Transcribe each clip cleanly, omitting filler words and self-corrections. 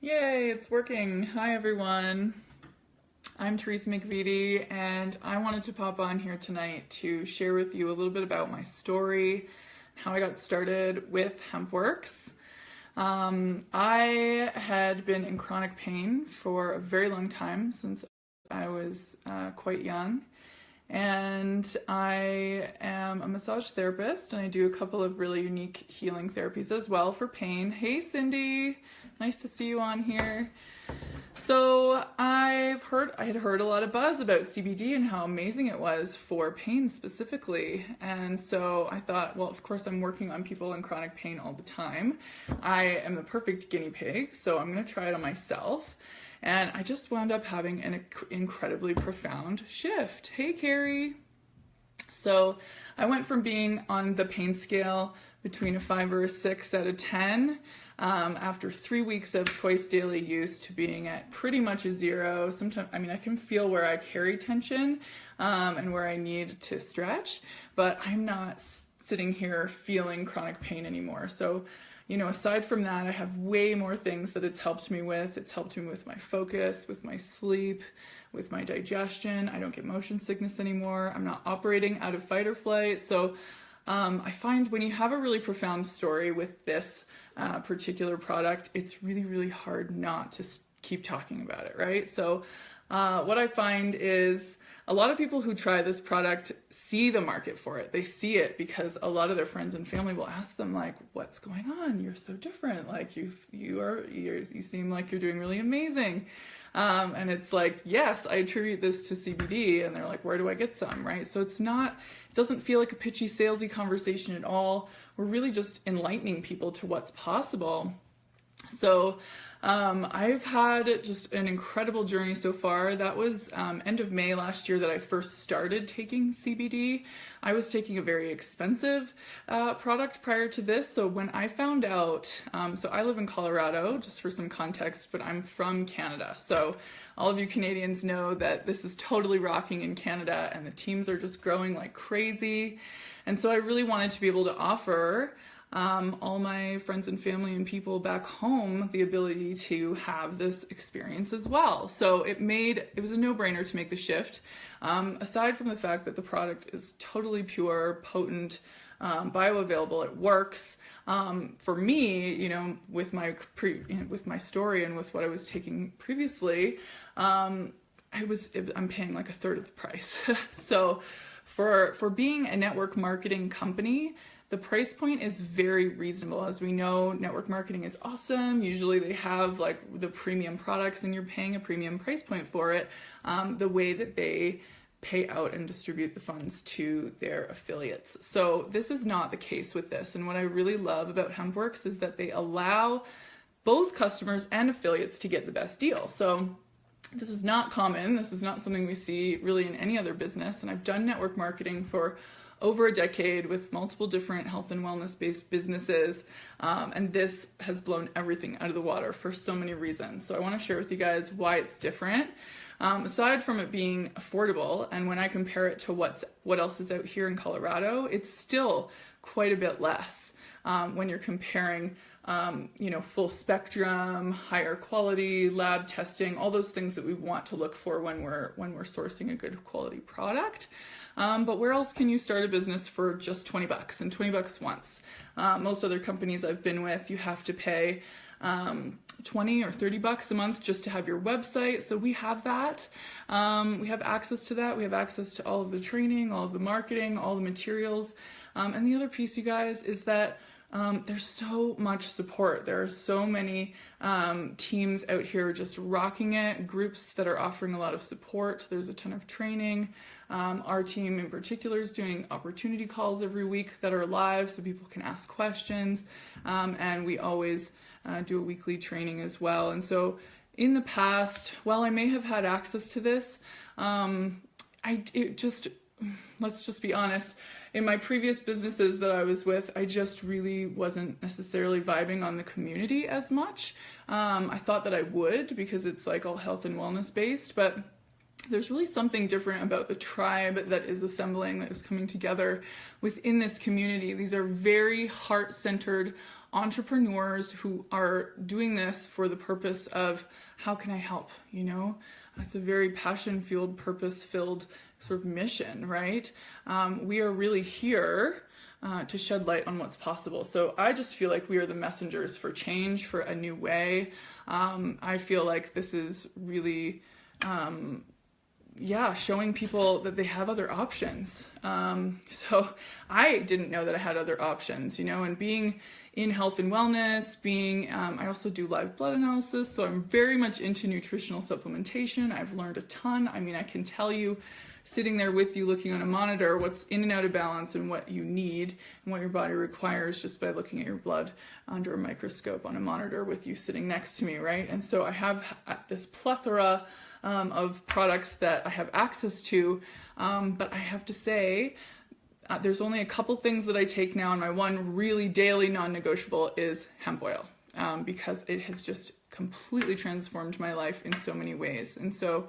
Yay, it's working. Hi everyone. I'm Teresa McVitie and I wanted to pop on here tonight to share with you a little bit about my story, how I got started with Hempworx. I had been in chronic pain for a very long time since I was quite young. And I am a massage therapist and I do a couple of really unique healing therapies as well for pain. Hey Cindy, nice to see you on here. So I had heard a lot of buzz about CBD and how amazing it was for pain specifically. And so I thought, well, of course I'm working on people in chronic pain all the time. I am the perfect guinea pig, so I'm gonna try it on myself. And I just wound up having an incredibly profound shift. Hey, Carrie. So I went from being on the pain scale between a 5 or a 6 out of 10 after 3 weeks of twice daily use to being at pretty much a 0. Sometimes, I can feel where I carry tension and where I need to stretch, but I'm not sitting here feeling chronic pain anymore. So aside from that, I have way more things that it's helped me with. It's helped me with my focus, with my sleep, with my digestion. I don't get motion sickness anymore. I'm not operating out of fight or flight. So I find when you have a really profound story with this particular product, it's really, really hard not to keep talking about it, right? So what I find is a lot of people who try this product see the market for it. They see it because a lot of their friends and family will ask them, like, what's going on? You're so different. Like you seem like you're doing really amazing. And it's like, yes, I attribute this to CBD. And they're like, where do I get some, right? So it doesn't feel like a pitchy, salesy conversation at all. We're really just enlightening people to what's possible. So I've had just an incredible journey so far. That was end of May last year that I first started taking CBD. I was taking a very expensive product prior to this. So when I found out, so I live in Colorado, just for some context, but I'm from Canada. So all of you Canadians know that this is totally rocking in Canada and the teams are just growing like crazy. And so I really wanted to be able to offer all my friends and family and people back home the ability to have this experience as well. So it was a no-brainer to make the shift. Aside from the fact that the product is totally pure, potent, bioavailable, it works. For me, with my story and with what I was taking previously, I'm paying like a third of the price. So for being a network marketing company, the price point is very reasonable. As we know, network marketing is awesome. Usually they have like the premium products and you're paying a premium price point for it, the way that they pay out and distribute the funds to their affiliates. So this is not the case with this. And what I really love about Hempworx is that they allow both customers and affiliates to get the best deal. So this is not common. This is not something we see really in any other business. And I've done network marketing for over a decade with multiple different health and wellness based businesses. And this has blown everything out of the water for so many reasons. So I want to share with you guys why it's different. Aside from it being affordable, and when I compare it to what else is out here in Colorado, it's still quite a bit less when you're comparing full spectrum, higher quality, lab testing, all those things that we want to look for when we're sourcing a good quality product. But where else can you start a business for just 20 bucks and 20 bucks once? Most other companies I've been with, you have to pay 20 or 30 bucks a month just to have your website. So we have that. We have access to that. We have access to all of the training, all of the marketing, all the materials. And the other piece, you guys, is that there's so much support. There are so many teams out here just rocking it, groups that are offering a lot of support. There's a ton of training. Our team in particular is doing opportunity calls every week that are live so people can ask questions. And we always do a weekly training as well. And so in the past, while I may have had access to this, let's just be honest, in my previous businesses that I was with, I just really wasn't necessarily vibing on the community as much. I thought that I would because it's like all health and wellness based, but there's really something different about the tribe that is assembling, that is coming together within this community. These are very heart-centered, entrepreneurs who are doing this for the purpose of how can I help, you know? It's a very passion-fueled, purpose-filled sort of mission, right? We are really here to shed light on what's possible. So I just feel like we are the messengers for change, for a new way. I feel like this is really, showing people that they have other options. So I didn't know that I had other options, you know, and being in health and wellness, I also do live blood analysis, so I'm very much into nutritional supplementation. I've learned a ton. I mean, I can tell you, sitting there with you looking on a monitor, what's in and out of balance and what you need and what your body requires just by looking at your blood under a microscope on a monitor with you sitting next to me, right? And so I have this plethora of products that I have access to, but I have to say, there's only a couple things that I take now, and my one really daily non-negotiable is hemp oil, because it has just completely transformed my life in so many ways. And so,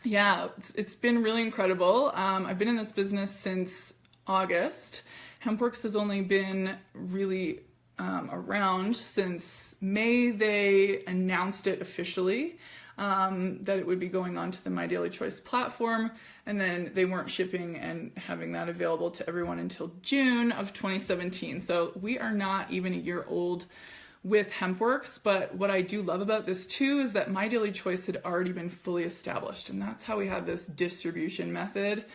it's been really incredible. I've been in this business since August. Hempworx has only been really around since May. They announced it officially, that it would be going on to the Mydailychoice platform, and then they weren't shipping and having that available to everyone until June of 2017. So we are not even a year old with Hempworx, but what I do love about this too is that Mydailychoice had already been fully established, and that's how we had this distribution method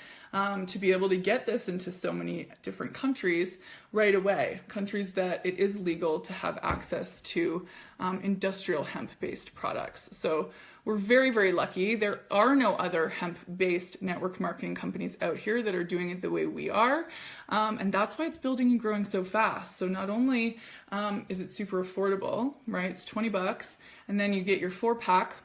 to be able to get this into so many different countries right away, countries that it is legal to have access to industrial hemp-based products. So we're very, very lucky. There are no other hemp-based network marketing companies out here that are doing it the way we are, and that's why it's building and growing so fast. So not only is it super affordable, right? It's $20, and then you get your 4-pack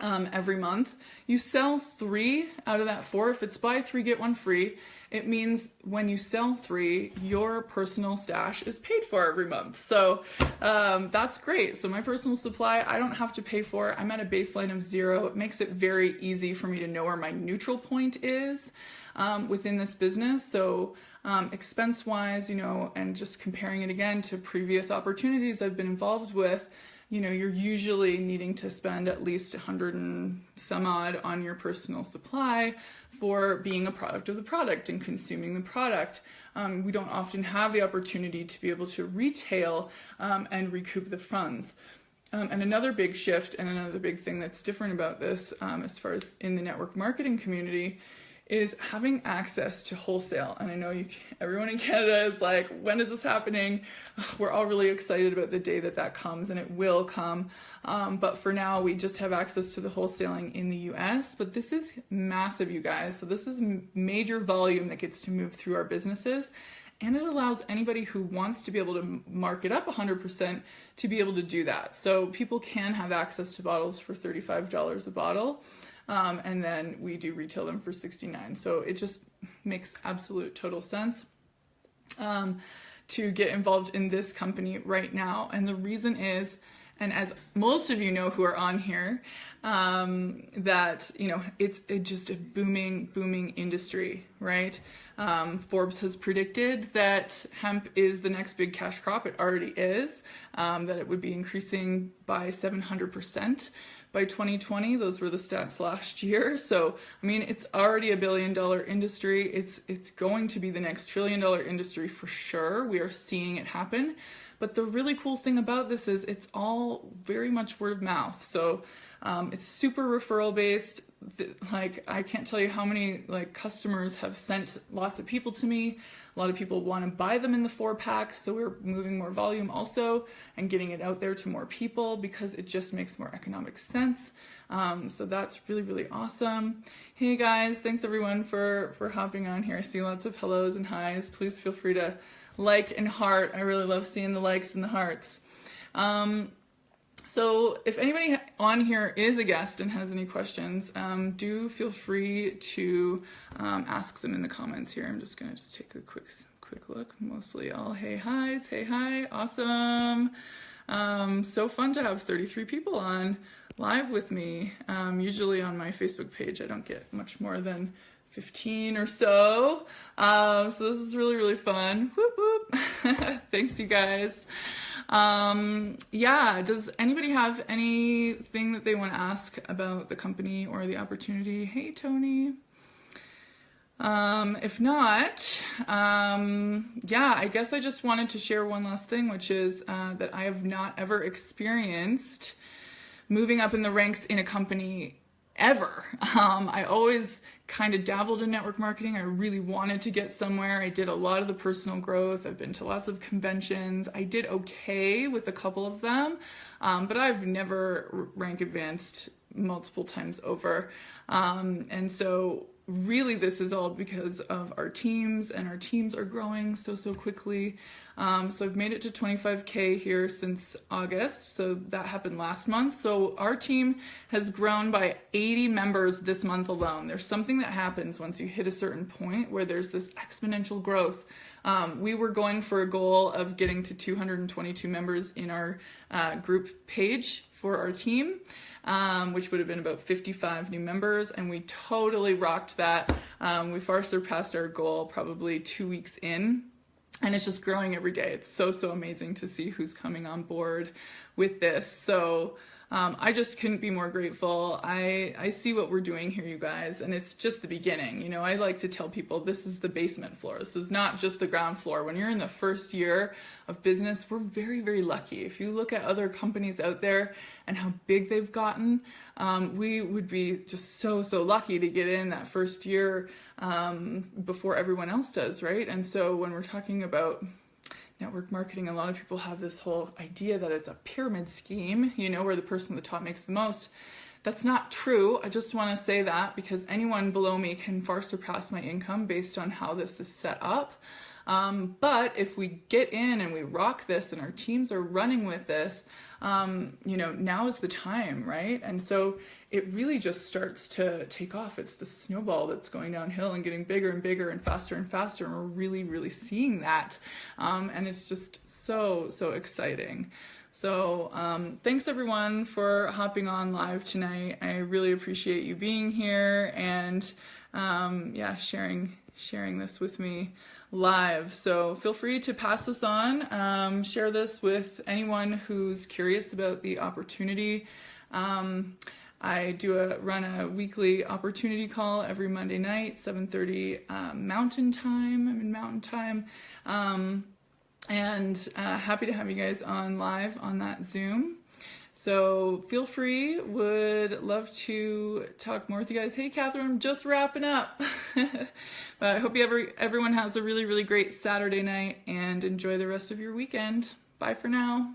every month. You sell 3 out of that 4. If it's buy 3, get 1 free, it means when you sell 3, your personal stash is paid for every month. So that's great. So my personal supply, I don't have to pay for. I'm at a baseline of 0. It makes it very easy for me to know where my neutral point is within this business. So expense-wise, you know, and just comparing it again to previous opportunities I've been involved with, you know, you're usually needing to spend at least 100 and some odd on your personal supply for being a product of the product and consuming the product. We don't often have the opportunity to be able to retail and recoup the funds. And another big shift and another big thing that's different about this, as far as in the network marketing community, is having access to wholesale. And I know everyone in Canada is like, when is this happening? We're all really excited about the day that comes, and it will come. But for now, we just have access to the wholesaling in the US, but this is massive, you guys. So this is major volume that gets to move through our businesses. And it allows anybody who wants to be able to mark it up 100% to be able to do that. So people can have access to bottles for $35 a bottle. And then we do retail them for $69. So it just makes absolute total sense to get involved in this company right now. And the reason is, and as most of you know who are on here, that, you know, it's just a booming industry, right? Forbes has predicted that hemp is the next big cash crop. It already is, that it would be increasing by 700%. By 2020, those were the stats last year. So, I mean, it's already a $1 billion industry. It's going to be the next $1 trillion industry for sure. We are seeing it happen. But the really cool thing about this is it's all very much word of mouth. So it's super referral based. Like, I can't tell you how many customers have sent lots of people to me. A lot of people want to buy them in the 4-pack, so we're moving more volume also and getting it out there to more people because it just makes more economic sense. So that's really, really awesome. Hey guys, thanks everyone for hopping on here. I see lots of hellos and highs. Please feel free to like and heart. I really love seeing the likes and the hearts. So if anybody on here is a guest and has any questions, do feel free to ask them in the comments here. I'm just gonna take a quick look. Mostly all hey hi's, hey hi, awesome. So fun to have 33 people on live with me. Usually on my Facebook page I don't get much more than 15 or so. So this is really, really fun. Whoop, whoop. Thanks, you guys. Yeah, does anybody have anything that they want to ask about the company or the opportunity? Hey, Tony. If not, yeah, I guess I just wanted to share one last thing, which is that I have not ever experienced moving up in the ranks in a company ever. I always kind of dabbled in network marketing. I really wanted to get somewhere. I did a lot of the personal growth. I've been to lots of conventions. I did okay with a couple of them, but I've never rank advanced multiple times over. And so really this is all because of our teams, and our teams are growing so quickly. So I've made it to 25K here since August, so that happened last month. So our team has grown by 80 members this month alone. There's something that happens once you hit a certain point where there's this exponential growth. We were going for a goal of getting to 222 members in our group page for our team, which would have been about 55 new members, and we totally rocked that. We far surpassed our goal probably 2 weeks in, and it's just growing every day. It's so amazing to see who's coming on board with this. So I just couldn't be more grateful. I see what we're doing here, you guys, and it's just the beginning. You know, I like to tell people this is the basement floor. This is not just the ground floor. When you're in the first year of business, we're very lucky. If you look at other companies out there and how big they've gotten, we would be just so lucky to get in that first year before everyone else does, right? And so when we're talking about network marketing, a lot of people have this whole idea that it's a pyramid scheme, you know, where the person at the top makes the most. That's not true. I just want to say that because anyone below me can far surpass my income based on how this is set up. But if we get in and we rock this and our teams are running with this, you know, now is the time, right? And so it really just starts to take off. It's the snowball that's going downhill and getting bigger and bigger and faster, and we're really seeing that. And it's just so exciting. So thanks everyone for hopping on live tonight. I really appreciate you being here and yeah, sharing this with me live. So feel free to pass this on, share this with anyone who's curious about the opportunity. I run a weekly opportunity call every Monday night, 7:30 Mountain Time. I'm in Mountain Time. And happy to have you guys on live on that Zoom. So feel free, would love to talk more with you guys. Hey Catherine, I'm just wrapping up. But I hope everyone has a really great Saturday night and enjoy the rest of your weekend. Bye for now.